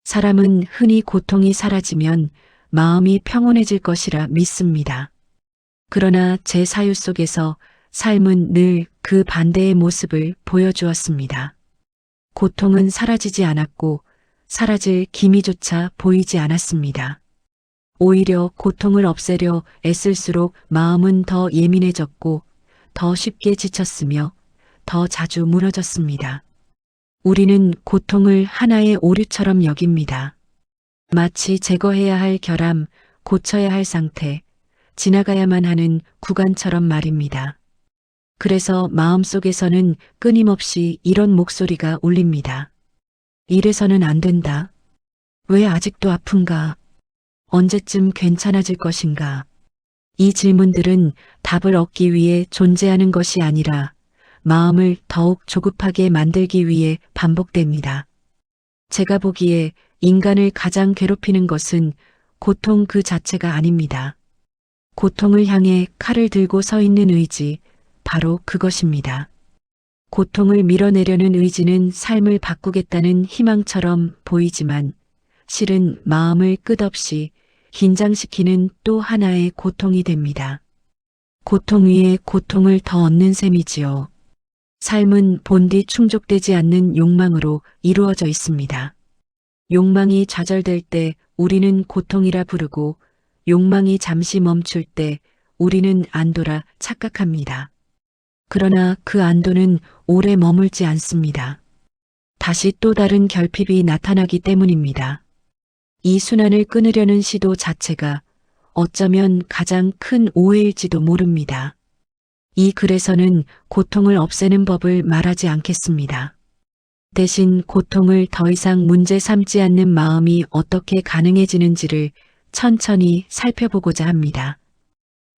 사람은 흔히 고통이 사라지면 마음이 평온해질 것이라 믿습니다. 그러나 제 사유 속에서 삶은 늘 그 반대의 모습을 보여주었습니다. 고통은 사라지지 않았고 사라질 기미조차 보이지 않았습니다. 오히려 고통을 없애려 애쓸수록 마음은 더 예민해졌고 더 쉽게 지쳤으며 더 자주 무너졌습니다. 우리는 고통을 하나의 오류처럼 여깁니다. 마치 제거해야 할 결함, 고쳐야 할 상태, 지나가야만 하는 구간처럼 말입니다. 그래서 마음속에서는 끊임없이 이런 목소리가 울립니다. 이래서는 안 된다. 왜 아직도 아픈가? 언제쯤 괜찮아질 것인가? 이 질문들은 답을 얻기 위해 존재하는 것이 아니라 마음을 더욱 조급하게 만들기 위해 반복됩니다. 제가 보기에 인간을 가장 괴롭히는 것은 고통 그 자체가 아닙니다. 고통을 향해 칼을 들고 서 있는 의지, 바로 그것입니다. 고통을 밀어내려는 의지는 삶을 바꾸겠다는 희망처럼 보이지만 실은 마음을 끝없이 긴장시키는 또 하나의 고통이 됩니다. 고통 위에 고통을 더 얻는 셈이지요. 삶은 본디 충족되지 않는 욕망으로 이루어져 있습니다. 욕망이 좌절될 때 우리는 고통이라 부르고 욕망이 잠시 멈출 때 우리는 안도라 착각합니다. 그러나 그 안도는 오래 머물지 않습니다. 다시 또 다른 결핍이 나타나기 때문입니다. 이 순환을 끊으려는 시도 자체가 어쩌면 가장 큰 오해일지도 모릅니다. 이 글에서는 고통을 없애는 법을 말하지 않겠습니다. 대신 고통을 더 이상 문제 삼지 않는 마음이 어떻게 가능해지는지를 천천히 살펴보고자 합니다.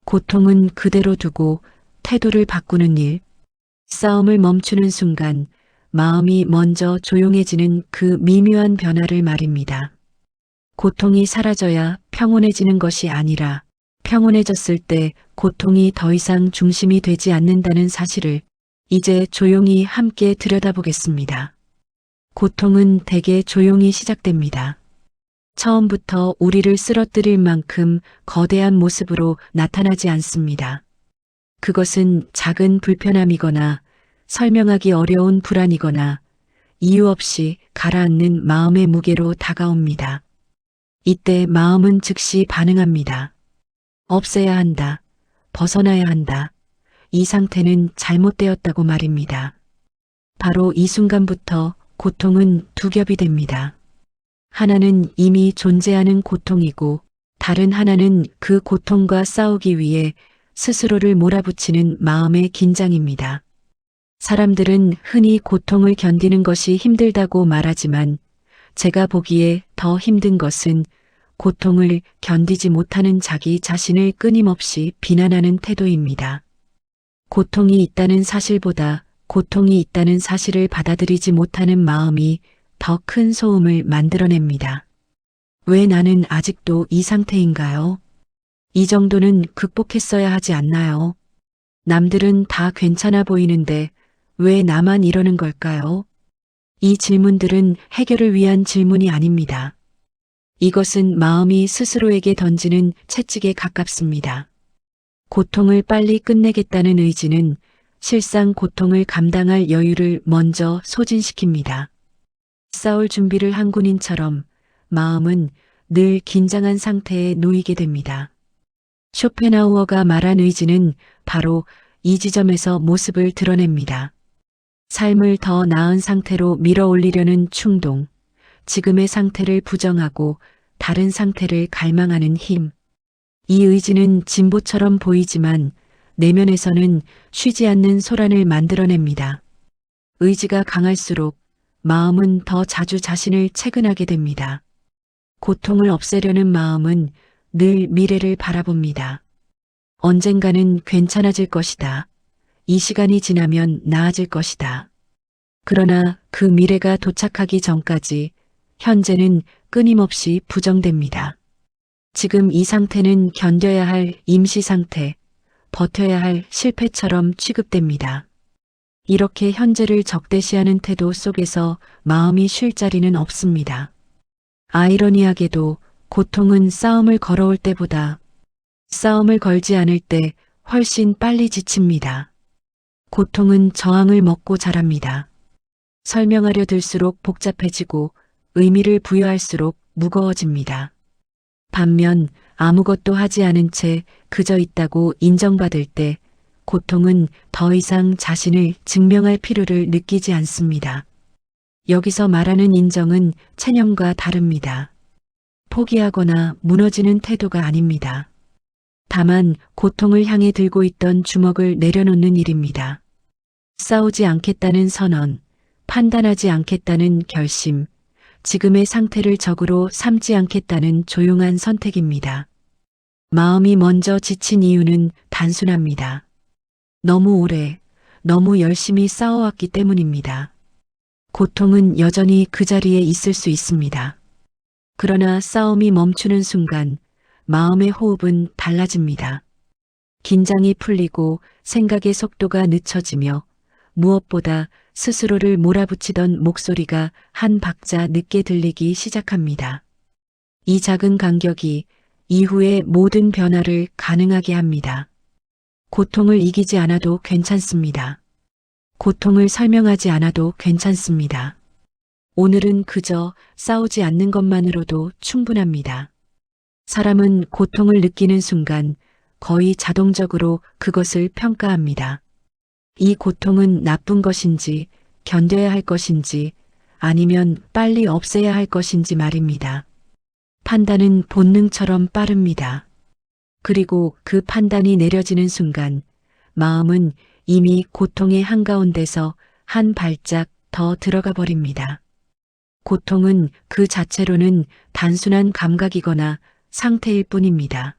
고통은 그대로 두고 태도를 바꾸는 일, 싸움을 멈추는 순간 마음이 먼저 조용해지는 그 미묘한 변화를 말입니다. 고통이 사라져야 평온해지는 것이 아니라 평온해졌을 때 고통이 더 이상 중심이 되지 않는다는 사실을 이제 조용히 함께 들여다보겠습니다. 고통은 대개 조용히 시작됩니다. 처음부터 우리를 쓰러뜨릴 만큼 거대한 모습으로 나타나지 않습니다. 그것은 작은 불편함이거나 설명하기 어려운 불안이거나 이유 없이 가라앉는 마음의 무게로 다가옵니다. 이때 마음은 즉시 반응합니다. 없애야 한다. 벗어나야 한다. 이 상태는 잘못되었다고 말입니다. 바로 이 순간부터 고통은 두 겹이 됩니다. 하나는 이미 존재하는 고통이고 다른 하나는 그 고통과 싸우기 위해 스스로를 몰아붙이는 마음의 긴장입니다. 사람들은 흔히 고통을 견디는 것이 힘들다고 말하지만 제가 보기에 더 힘든 것은 고통을 견디지 못하는 자기 자신을 끊임없이 비난하는 태도입니다. 고통이 있다는 사실보다 고통이 있다는 사실을 받아들이지 못하는 마음이 더 큰 소음을 만들어냅니다. 왜 나는 아직도 이 상태인가요? 이 정도는 극복했어야 하지 않나요? 남들은 다 괜찮아 보이는데 왜 나만 이러는 걸까요? 이 질문들은 해결을 위한 질문이 아닙니다. 이것은 마음이 스스로에게 던지는 채찍에 가깝습니다. 고통을 빨리 끝내겠다는 의지는 실상 고통을 감당할 여유를 먼저 소진시킵니다. 싸울 준비를 한 군인처럼 마음은 늘 긴장한 상태에 놓이게 됩니다. 쇼펜하우어가 말한 의지는 바로 이 지점에서 모습을 드러냅니다. 삶을 더 나은 상태로 밀어 올리려는 충동, 지금의 상태를 부정하고 다른 상태를 갈망하는 힘. 이 의지는 진보처럼 보이지만 내면에서는 쉬지 않는 소란을 만들어냅니다. 의지가 강할수록 마음은 더 자주 자신을 채근하게 됩니다. 고통을 없애려는 마음은 늘 미래를 바라봅니다. 언젠가는 괜찮아질 것이다. 이 시간이 지나면 나아질 것이다. 그러나 그 미래가 도착하기 전까지 현재는 끊임없이 부정됩니다. 지금 이 상태는 견뎌야 할 임시 상태, 버텨야 할 실패처럼 취급됩니다. 이렇게 현재를 적대시하는 태도 속에서 마음이 쉴 자리는 없습니다. 아이러니하게도 고통은 싸움을 걸어올 때보다 싸움을 걸지 않을 때 훨씬 빨리 지칩니다. 고통은 저항을 먹고 자랍니다. 설명하려 들수록 복잡해지고 의미를 부여할수록 무거워집니다. 반면 아무것도 하지 않은 채 그저 있다고 인정받을 때 고통은 더 이상 자신을 증명할 필요를 느끼지 않습니다. 여기서 말하는 인정은 체념과 다릅니다. 포기하거나 무너지는 태도가 아닙니다. 다만 고통을 향해 들고 있던 주먹을 내려놓는 일입니다. 싸우지 않겠다는 선언, 판단하지 않겠다는 결심, 지금의 상태를 적으로 삼지 않겠다는 조용한 선택입니다. 마음이 먼저 지친 이유는 단순합니다. 너무 오래, 너무 열심히 싸워왔기 때문입니다. 고통은 여전히 그 자리에 있을 수 있습니다. 그러나 싸움이 멈추는 순간 마음의 호흡은 달라집니다. 긴장이 풀리고 생각의 속도가 늦춰지며 무엇보다 스스로를 몰아붙이던 목소리가 한 박자 늦게 들리기 시작합니다. 이 작은 간격이 이후의 모든 변화를 가능하게 합니다. 고통을 이기지 않아도 괜찮습니다. 고통을 설명하지 않아도 괜찮습니다. 오늘은 그저 싸우지 않는 것만으로도 충분합니다. 사람은 고통을 느끼는 순간 거의 자동적으로 그것을 평가합니다. 이 고통은 나쁜 것인지, 견뎌야 할 것인지, 아니면 빨리 없애야 할 것인지 말입니다. 판단은 본능처럼 빠릅니다. 그리고 그 판단이 내려지는 순간 마음은 이미 고통의 한가운데서 한 발짝 더 들어가 버립니다. 고통은 그 자체로는 단순한 감각이거나 상태일 뿐입니다.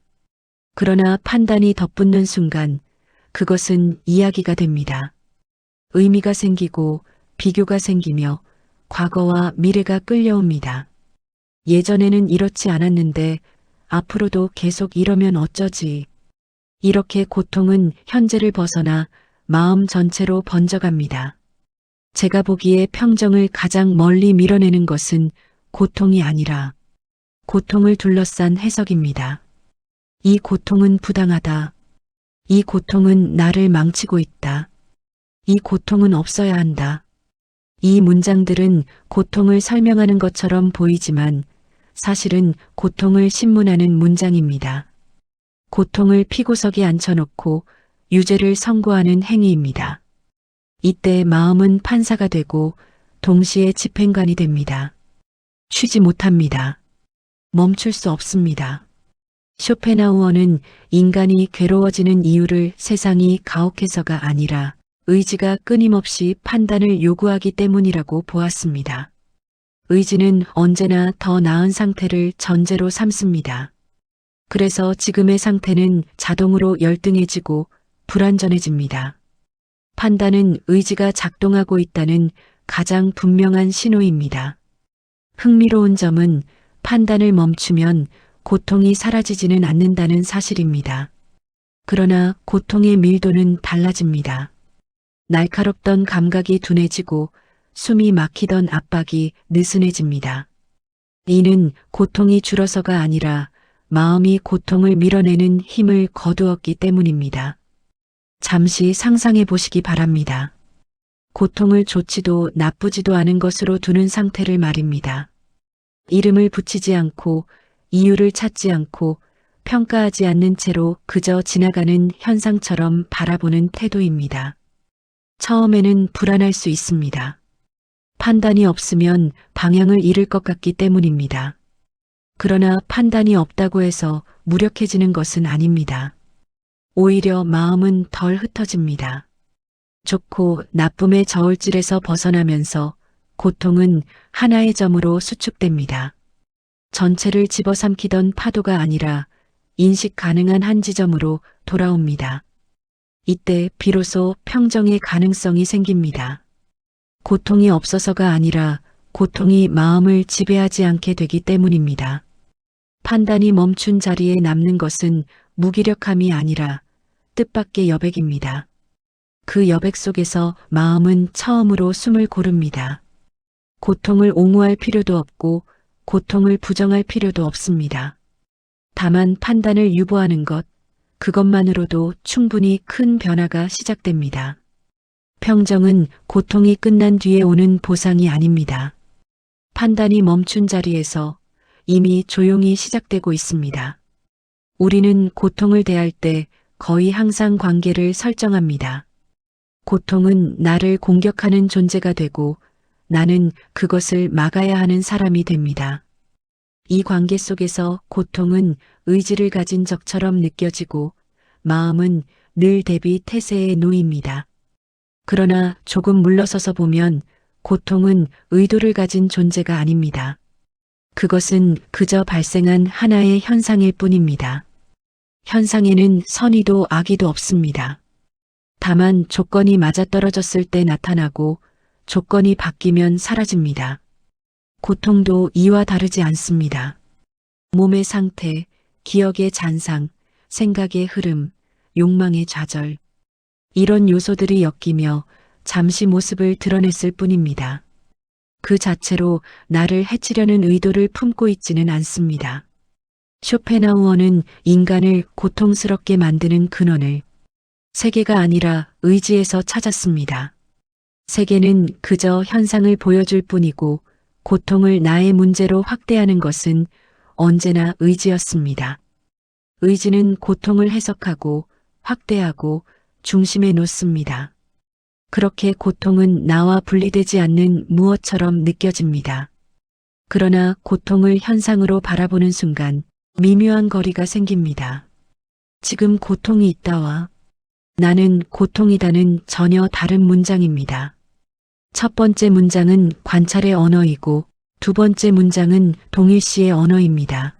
그러나 판단이 덧붙는 순간 그것은 이야기가 됩니다. 의미가 생기고 비교가 생기며 과거와 미래가 끌려옵니다. 예전에는 이렇지 않았는데 앞으로도 계속 이러면 어쩌지. 이렇게 고통은 현재를 벗어나 마음 전체로 번져갑니다. 제가 보기에 평정을 가장 멀리 밀어내는 것은 고통이 아니라 고통을 둘러싼 해석입니다. 이 고통은 부당하다. 이 고통은 나를 망치고 있다. 이 고통은 없어야 한다. 이 문장들은 고통을 설명하는 것처럼 보이지만 사실은 고통을 신문하는 문장입니다. 고통을 피구석에 앉혀놓고 유죄를 선고하는 행위입니다. 이때 마음은 판사가 되고 동시에 집행관이 됩니다. 쉬지 못합니다. 멈출 수 없습니다. 쇼펜하우어는 인간이 괴로워지는 이유를 세상이 가혹해서가 아니라 의지가 끊임없이 판단을 요구하기 때문이라고 보았습니다. 의지는 언제나 더 나은 상태를 전제로 삼습니다. 그래서 지금의 상태는 자동으로 열등해지고 불완전해집니다. 판단은 의지가 작동하고 있다는 가장 분명한 신호입니다. 흥미로운 점은 판단을 멈추면 고통이 사라지지는 않는다는 사실입니다. 그러나 고통의 밀도는 달라집니다. 날카롭던 감각이 둔해지고 숨이 막히던 압박이 느슨해집니다. 이는 고통이 줄어서가 아니라 마음이 고통을 밀어내는 힘을 거두었기 때문입니다. 잠시 상상해 보시기 바랍니다. 고통을 좋지도 나쁘지도 않은 것으로 두는 상태를 말입니다. 이름을 붙이지 않고 이유를 찾지 않고 평가하지 않는 채로 그저 지나가는 현상처럼 바라보는 태도입니다. 처음에는 불안할 수 있습니다. 판단이 없으면 방향을 잃을 것 같기 때문입니다. 그러나 판단이 없다고 해서 무력해지는 것은 아닙니다. 오히려 마음은 덜 흩어집니다. 좋고 나쁨의 저울질에서 벗어나면서 고통은 하나의 점으로 수축됩니다. 전체를 집어삼키던 파도가 아니라 인식 가능한 한 지점으로 돌아옵니다. 이때 비로소 평정의 가능성이 생깁니다. 고통이 없어서가 아니라 고통이 마음을 지배하지 않게 되기 때문입니다. 판단이 멈춘 자리에 남는 것은 무기력함이 아니라 뜻밖의 여백입니다. 그 여백 속에서 마음은 처음으로 숨을 고릅니다. 고통을 옹호할 필요도 없고 고통을 부정할 필요도 없습니다. 다만 판단을 유보하는 것, 그것만으로도 충분히 큰 변화가 시작됩니다. 평정은 고통이 끝난 뒤에 오는 보상이 아닙니다. 판단이 멈춘 자리에서 이미 조용히 시작되고 있습니다. 우리는 고통을 대할 때 거의 항상 관계를 설정합니다. 고통은 나를 공격하는 존재가 되고 나는 그것을 막아야 하는 사람이 됩니다. 이 관계 속에서 고통은 의지를 가진 적처럼 느껴지고 마음은 늘 대비 태세에 놓입니다. 그러나 조금 물러서서 보면 고통은 의도를 가진 존재가 아닙니다. 그것은 그저 발생한 하나의 현상일 뿐입니다. 현상에는 선의도 악의도 없습니다. 다만 조건이 맞아떨어졌을 때 나타나고 조건이 바뀌면 사라집니다. 고통도 이와 다르지 않습니다. 몸의 상태, 기억의 잔상, 생각의 흐름, 욕망의 좌절, 이런 요소들이 엮이며 잠시 모습을 드러냈을 뿐입니다. 그 자체로 나를 해치려는 의도를 품고 있지는 않습니다. 쇼펜하우어는 인간을 고통스럽게 만드는 근원을 세계가 아니라 의지에서 찾았습니다. 세계는 그저 현상을 보여줄 뿐이고 고통을 나의 문제로 확대하는 것은 언제나 의지였습니다. 의지는 고통을 해석하고 확대하고 중심에 놓습니다. 그렇게 고통은 나와 분리되지 않는 무엇처럼 느껴집니다. 그러나 고통을 현상으로 바라보는 순간 미묘한 거리가 생깁니다. 지금 고통이 있다와 나는 고통이다는 전혀 다른 문장입니다. 첫 번째 문장은 관찰의 언어이고 두 번째 문장은 동일시의 언어입니다.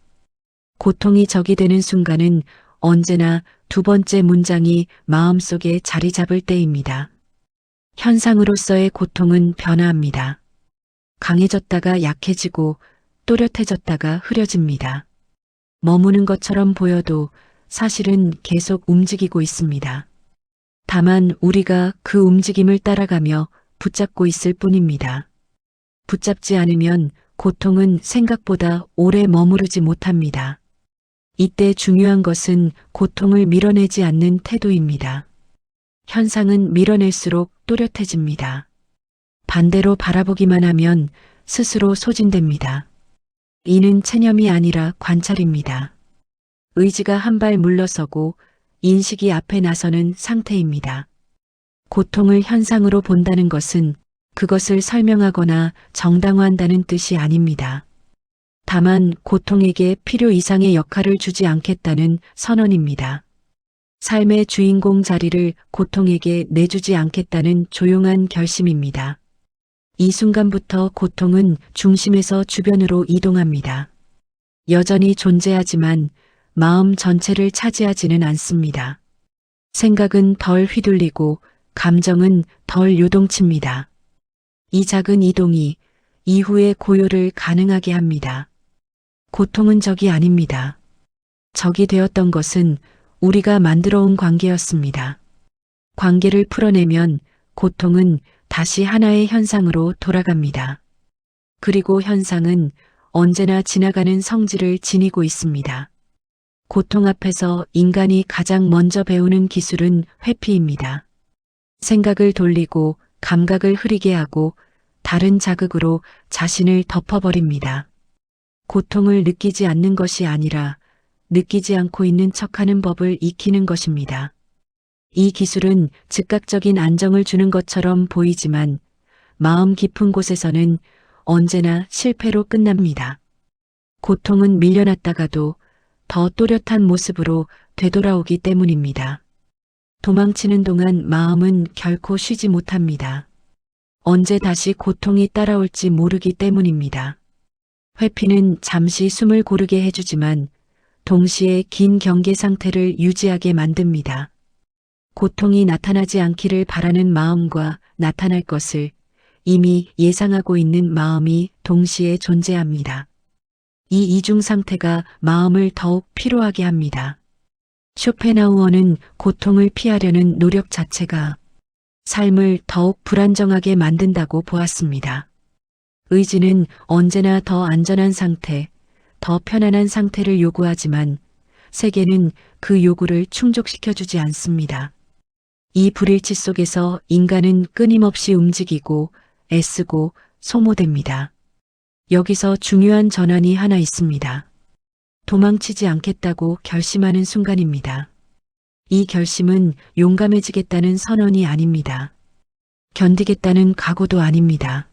고통이 적이 되는 순간은 언제나 두 번째 문장이 마음속에 자리 잡을 때입니다. 현상으로서의 고통은 변화합니다. 강해졌다가 약해지고 또렷해졌다가 흐려집니다. 머무는 것처럼 보여도 사실은 계속 움직이고 있습니다. 다만 우리가 그 움직임을 따라가며 붙잡고 있을 뿐입니다. 붙잡지 않으면 고통은 생각보다 오래 머무르지 못합니다. 이때 중요한 것은 고통을 밀어내지 않는 태도입니다. 현상은 밀어낼수록 또렷해집니다. 반대로 바라보기만 하면 스스로 소진됩니다. 이는 체념이 아니라 관찰입니다. 의지가 한 발 물러서고 인식이 앞에 나서는 상태입니다. 고통을 현상으로 본다는 것은 그것을 설명하거나 정당화한다는 뜻이 아닙니다. 다만 고통에게 필요 이상의 역할을 주지 않겠다는 선언입니다. 삶의 주인공 자리를 고통에게 내주지 않겠다는 조용한 결심입니다. 이 순간부터 고통은 중심에서 주변으로 이동합니다. 여전히 존재하지만 마음 전체를 차지하지는 않습니다. 생각은 덜 휘둘리고 감정은 덜 요동칩니다. 이 작은 이동이 이후의 고요를 가능하게 합니다. 고통은 적이 아닙니다. 적이 되었던 것은 우리가 만들어 온 관계였습니다. 관계를 풀어내면 고통은 다시 하나의 현상으로 돌아갑니다. 그리고 현상은 언제나 지나가는 성질을 지니고 있습니다. 고통 앞에서 인간이 가장 먼저 배우는 기술은 회피입니다. 생각을 돌리고 감각을 흐리게 하고 다른 자극으로 자신을 덮어버립니다. 고통을 느끼지 않는 것이 아니라 느끼지 않고 있는 척하는 법을 익히는 것입니다. 이 기술은 즉각적인 안정을 주는 것처럼 보이지만 마음 깊은 곳에서는 언제나 실패로 끝납니다. 고통은 밀려났다가도 더 또렷한 모습으로 되돌아오기 때문입니다. 도망치는 동안 마음은 결코 쉬지 못합니다. 언제 다시 고통이 따라올지 모르기 때문입니다. 회피는 잠시 숨을 고르게 해주지만 동시에 긴 경계 상태를 유지하게 만듭니다. 고통이 나타나지 않기를 바라는 마음과 나타날 것을 이미 예상하고 있는 마음이 동시에 존재합니다. 이 이중 상태가 마음을 더욱 피로하게 합니다. 쇼펜하우어는 고통을 피하려는 노력 자체가 삶을 더욱 불안정하게 만든다고 보았습니다. 의지는 언제나 더 안전한 상태, 더 편안한 상태를 요구하지만 세계는 그 요구를 충족시켜주지 않습니다. 이 불일치 속에서 인간은 끊임없이 움직이고 애쓰고 소모됩니다. 여기서 중요한 전환이 하나 있습니다. 도망치지 않겠다고 결심하는 순간입니다. 이 결심은 용감해지겠다는 선언이 아닙니다. 견디겠다는 각오도 아닙니다.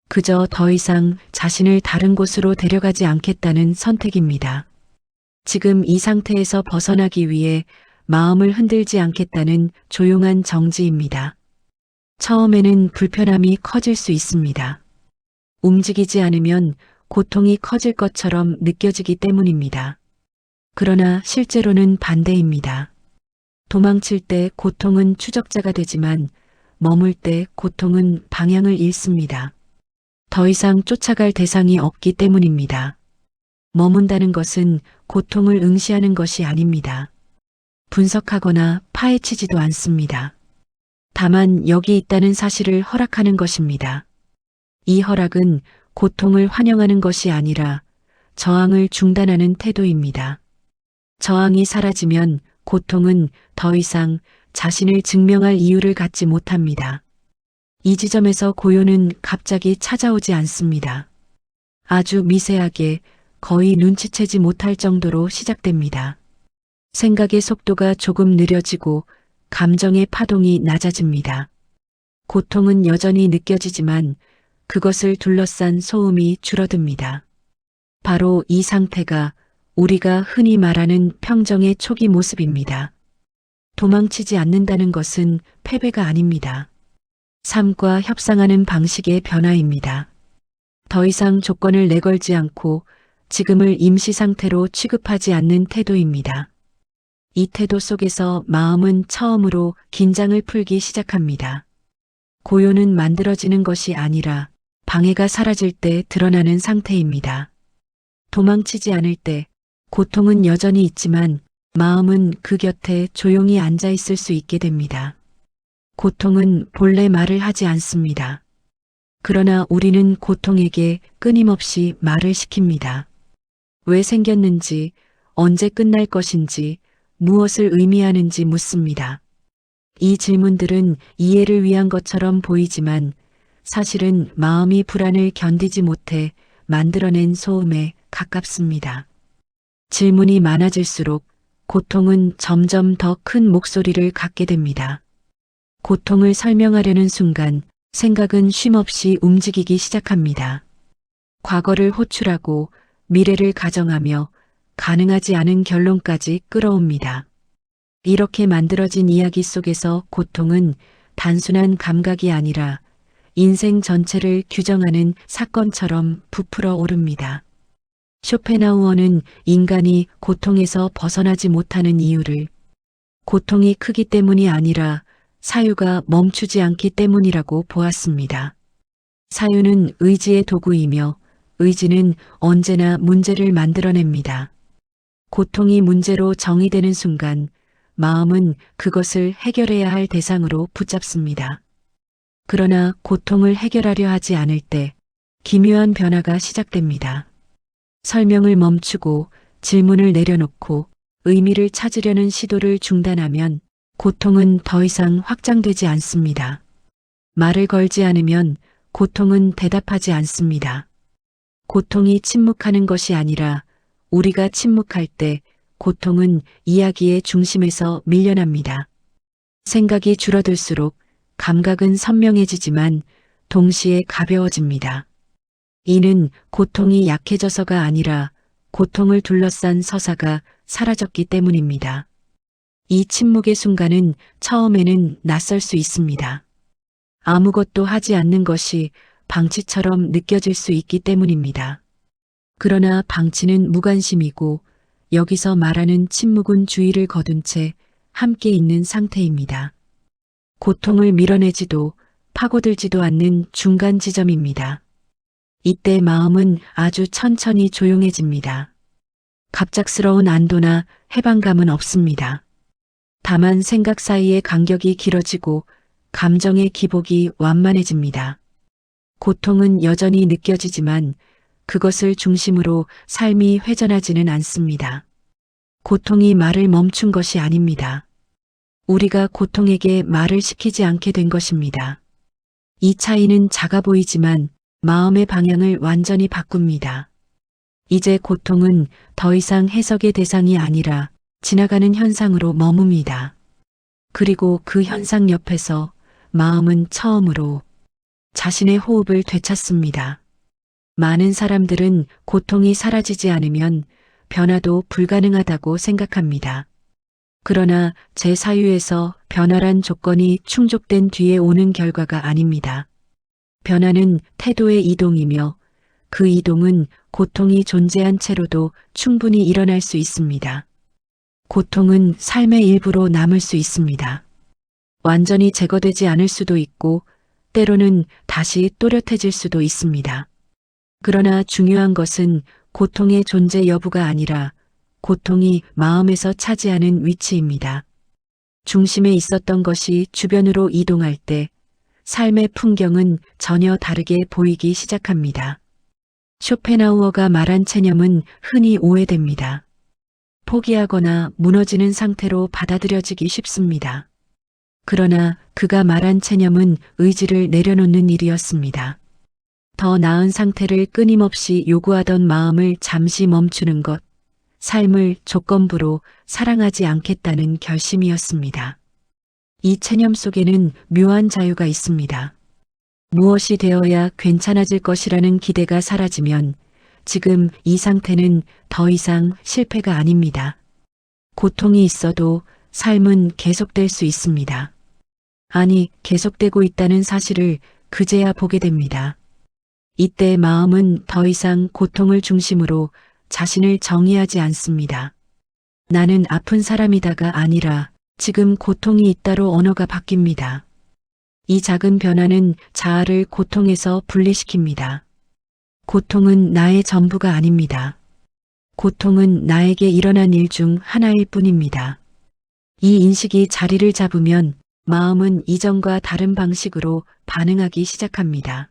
그저 더 이상 자신을 다른 곳으로 데려가지 않겠다는 선택입니다. 지금 이 상태에서 벗어나기 위해 마음을 흔들지 않겠다는 조용한 정지입니다. 처음에는 불편함이 커질 수 있습니다. 움직이지 않으면 고통이 커질 것처럼 느껴지기 때문입니다. 그러나 실제로는 반대입니다. 도망칠 때 고통은 추적자가 되지만 머물 때 고통은 방향을 잃습니다. 더 이상 쫓아갈 대상이 없기 때문입니다. 머문다는 것은 고통을 응시하는 것이 아닙니다. 분석하거나 파헤치지도 않습니다. 다만 여기 있다는 사실을 허락하는 것입니다. 이 허락은 고통을 환영하는 것이 아니라 저항을 중단하는 태도입니다. 저항이 사라지면 고통은 더 이상 자신을 증명할 이유를 갖지 못합니다. 이 지점에서 고요는 갑자기 찾아오지 않습니다. 아주 미세하게 거의 눈치채지 못할 정도로 시작됩니다. 생각의 속도가 조금 느려지고 감정의 파동이 낮아집니다. 고통은 여전히 느껴지지만 그것을 둘러싼 소음이 줄어듭니다. 바로 이 상태가 우리가 흔히 말하는 평정의 초기 모습입니다. 도망치지 않는다는 것은 패배가 아닙니다. 삶과 협상하는 방식의 변화입니다. 더 이상 조건을 내걸지 않고 지금을 임시 상태로 취급하지 않는 태도입니다. 이 태도 속에서 마음은 처음으로 긴장을 풀기 시작합니다. 고요는 만들어지는 것이 아니라 방해가 사라질 때 드러나는 상태입니다. 도망치지 않을 때 고통은 여전히 있지만 마음은 그 곁에 조용히 앉아 있을 수 있게 됩니다. 고통은 본래 말을 하지 않습니다. 그러나 우리는 고통에게 끊임없이 말을 시킵니다. 왜 생겼는지, 언제 끝날 것인지, 무엇을 의미하는지 묻습니다. 이 질문들은 이해를 위한 것처럼 보이지만 사실은 마음이 불안을 견디지 못해 만들어낸 소음에 가깝습니다. 질문이 많아질수록 고통은 점점 더 큰 목소리를 갖게 됩니다. 고통을 설명하려는 순간 생각은 쉼없이 움직이기 시작합니다. 과거를 호출하고 미래를 가정하며 가능하지 않은 결론까지 끌어옵니다. 이렇게 만들어진 이야기 속에서 고통은 단순한 감각이 아니라 인생 전체를 규정하는 사건처럼 부풀어 오릅니다. 쇼펜하우어는 인간이 고통에서 벗어나지 못하는 이유를 고통이 크기 때문이 아니라 사유가 멈추지 않기 때문이라고 보았습니다. 사유는 의지의 도구이며 의지는 언제나 문제를 만들어냅니다. 고통이 문제로 정의되는 순간 마음은 그것을 해결해야 할 대상으로 붙잡습니다. 그러나 고통을 해결하려 하지 않을 때 기묘한 변화가 시작됩니다. 설명을 멈추고 질문을 내려놓고 의미를 찾으려는 시도를 중단하면 고통은 더 이상 확장되지 않습니다. 말을 걸지 않으면 고통은 대답하지 않습니다. 고통이 침묵하는 것이 아니라 우리가 침묵할 때 고통은 이야기의 중심에서 밀려납니다. 생각이 줄어들수록 감각은 선명해지지만 동시에 가벼워집니다. 이는 고통이 약해져서가 아니라 고통을 둘러싼 서사가 사라졌기 때문입니다. 이 침묵의 순간은 처음에는 낯설 수 있습니다. 아무것도 하지 않는 것이 방치처럼 느껴질 수 있기 때문입니다. 그러나 방치는 무관심이고 여기서 말하는 침묵은 주의를 거둔 채 함께 있는 상태입니다. 고통을 밀어내지도 파고들지도 않는 중간 지점입니다. 이때 마음은 아주 천천히 조용해집니다. 갑작스러운 안도나 해방감은 없습니다. 다만 생각 사이의 간격이 길어지고 감정의 기복이 완만해집니다. 고통은 여전히 느껴지지만 그것을 중심으로 삶이 회전하지는 않습니다. 고통이 말을 멈춘 것이 아닙니다. 우리가 고통에게 말을 시키지 않게 된 것입니다. 이 차이는 작아 보이지만 마음의 방향을 완전히 바꿉니다. 이제 고통은 더 이상 해석의 대상이 아니라 지나가는 현상으로 머뭅니다. 그리고 그 현상 옆에서 마음은 처음으로 자신의 호흡을 되찾습니다. 많은 사람들은 고통이 사라지지 않으면 변화도 불가능하다고 생각합니다. 그러나 제 사유에서 변화란 조건이 충족된 뒤에 오는 결과가 아닙니다. 변화는 태도의 이동이며 그 이동은 고통이 존재한 채로도 충분히 일어날 수 있습니다. 고통은 삶의 일부로 남을 수 있습니다. 완전히 제거되지 않을 수도 있고 때로는 다시 또렷해질 수도 있습니다. 그러나 중요한 것은 고통의 존재 여부가 아니라 고통이 마음에서 차지하는 위치입니다. 중심에 있었던 것이 주변으로 이동할 때 삶의 풍경은 전혀 다르게 보이기 시작합니다. 쇼펜하우어가 말한 체념은 흔히 오해됩니다. 포기하거나 무너지는 상태로 받아들여지기 쉽습니다. 그러나 그가 말한 체념은 의지를 내려놓는 일이었습니다. 더 나은 상태를 끊임없이 요구하던 마음을 잠시 멈추는 것, 삶을 조건부로 사랑하지 않겠다는 결심이었습니다. 이 체념 속에는 묘한 자유가 있습니다. 무엇이 되어야 괜찮아질 것이라는 기대가 사라지면 지금 이 상태는 더 이상 실패가 아닙니다. 고통이 있어도 삶은 계속될 수 있습니다. 아니, 계속되고 있다는 사실을 그제야 보게 됩니다. 이때 마음은 더 이상 고통을 중심으로 자신을 정의하지 않습니다. 나는 아픈 사람이다가 아니라 지금 고통이 있다로 언어가 바뀝니다. 이 작은 변화는 자아를 고통에서 분리시킵니다. 고통은 나의 전부가 아닙니다. 고통은 나에게 일어난 일 중 하나일 뿐입니다. 이 인식이 자리를 잡으면 마음은 이전과 다른 방식으로 반응하기 시작합니다.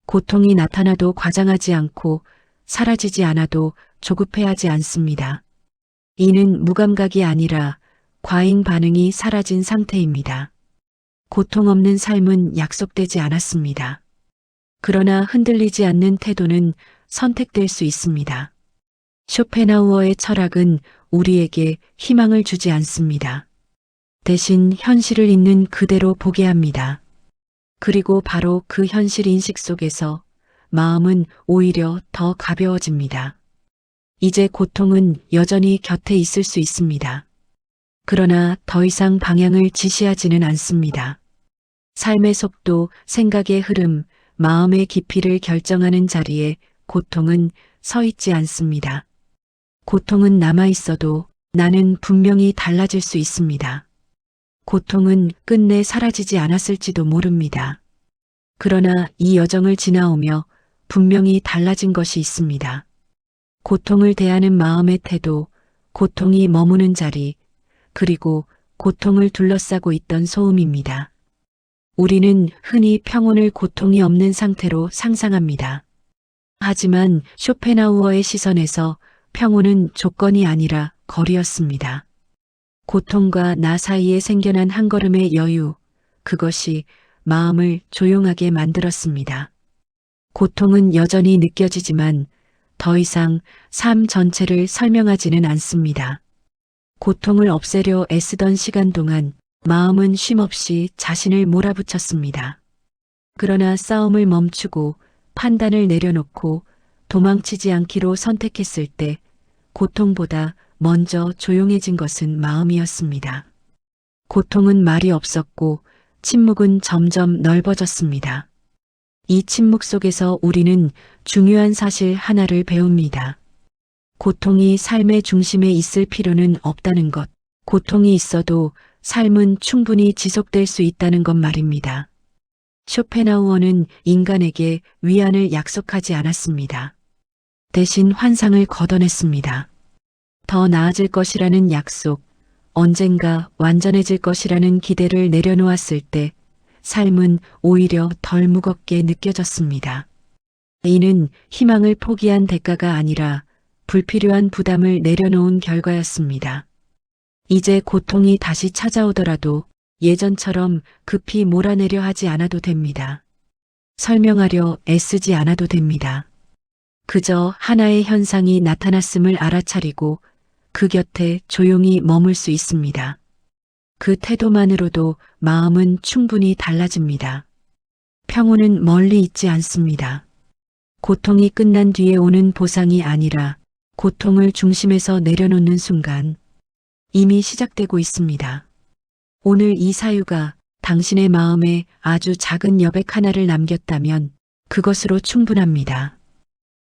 고통이 나타나도 과장하지 않고 사라지지 않아도 조급해하지 않습니다. 이는 무감각이 아니라 과잉 반응이 사라진 상태입니다. 고통 없는 삶은 약속되지 않았습니다. 그러나 흔들리지 않는 태도는 선택될 수 있습니다. 쇼펜하우어의 철학은 우리에게 희망을 주지 않습니다. 대신 현실을 있는 그대로 보게 합니다. 그리고 바로 그 현실 인식 속에서 마음은 오히려 더 가벼워집니다. 이제 고통은 여전히 곁에 있을 수 있습니다. 그러나 더 이상 방향을 지시하지는 않습니다. 삶의 속도, 생각의 흐름, 마음의 깊이를 결정하는 자리에 고통은 서 있지 않습니다. 고통은 남아 있어도 나는 분명히 달라질 수 있습니다. 고통은 끝내 사라지지 않았을지도 모릅니다. 그러나 이 여정을 지나오며 분명히 달라진 것이 있습니다. 고통을 대하는 마음의 태도, 고통이 머무는 자리, 그리고 고통을 둘러싸고 있던 소음입니다. 우리는 흔히 평온을 고통이 없는 상태로 상상합니다. 하지만 쇼펜하우어의 시선에서 평온은 조건이 아니라 거리였습니다. 고통과 나 사이에 생겨난 한 걸음의 여유, 그것이 마음을 조용하게 만들었습니다. 고통은 여전히 느껴지지만 더 이상 삶 전체를 설명하지는 않습니다. 고통을 없애려 애쓰던 시간 동안 마음은 쉼없이 자신을 몰아붙였습니다. 그러나 싸움을 멈추고 판단을 내려놓고 도망치지 않기로 선택했을 때 고통보다 먼저 조용해진 것은 마음이었습니다. 고통은 말이 없었고 침묵은 점점 넓어졌습니다. 이 침묵 속에서 우리는 중요한 사실 하나를 배웁니다. 고통이 삶의 중심에 있을 필요는 없다는 것, 고통이 있어도 삶은 충분히 지속될 수 있다는 것 말입니다. 쇼펜하우어는 인간에게 위안을 약속하지 않았습니다. 대신 환상을 걷어냈습니다. 더 나아질 것이라는 약속, 언젠가 완전해질 것이라는 기대를 내려놓았을 때 삶은 오히려 덜 무겁게 느껴졌습니다. 이는 희망을 포기한 대가가 아니라 불필요한 부담을 내려놓은 결과였습니다. 이제 고통이 다시 찾아오더라도 예전처럼 급히 몰아내려 하지 않아도 됩니다. 설명하려 애쓰지 않아도 됩니다. 그저 하나의 현상이 나타났음을 알아차리고 그 곁에 조용히 머물 수 있습니다. 그 태도만으로도 마음은 충분히 달라집니다. 평온은 멀리 있지 않습니다. 고통이 끝난 뒤에 오는 보상이 아니라 고통을 중심에서 내려놓는 순간 이미 시작되고 있습니다. 오늘 이 사유가 당신의 마음에 아주 작은 여백 하나를 남겼다면 그것으로 충분합니다.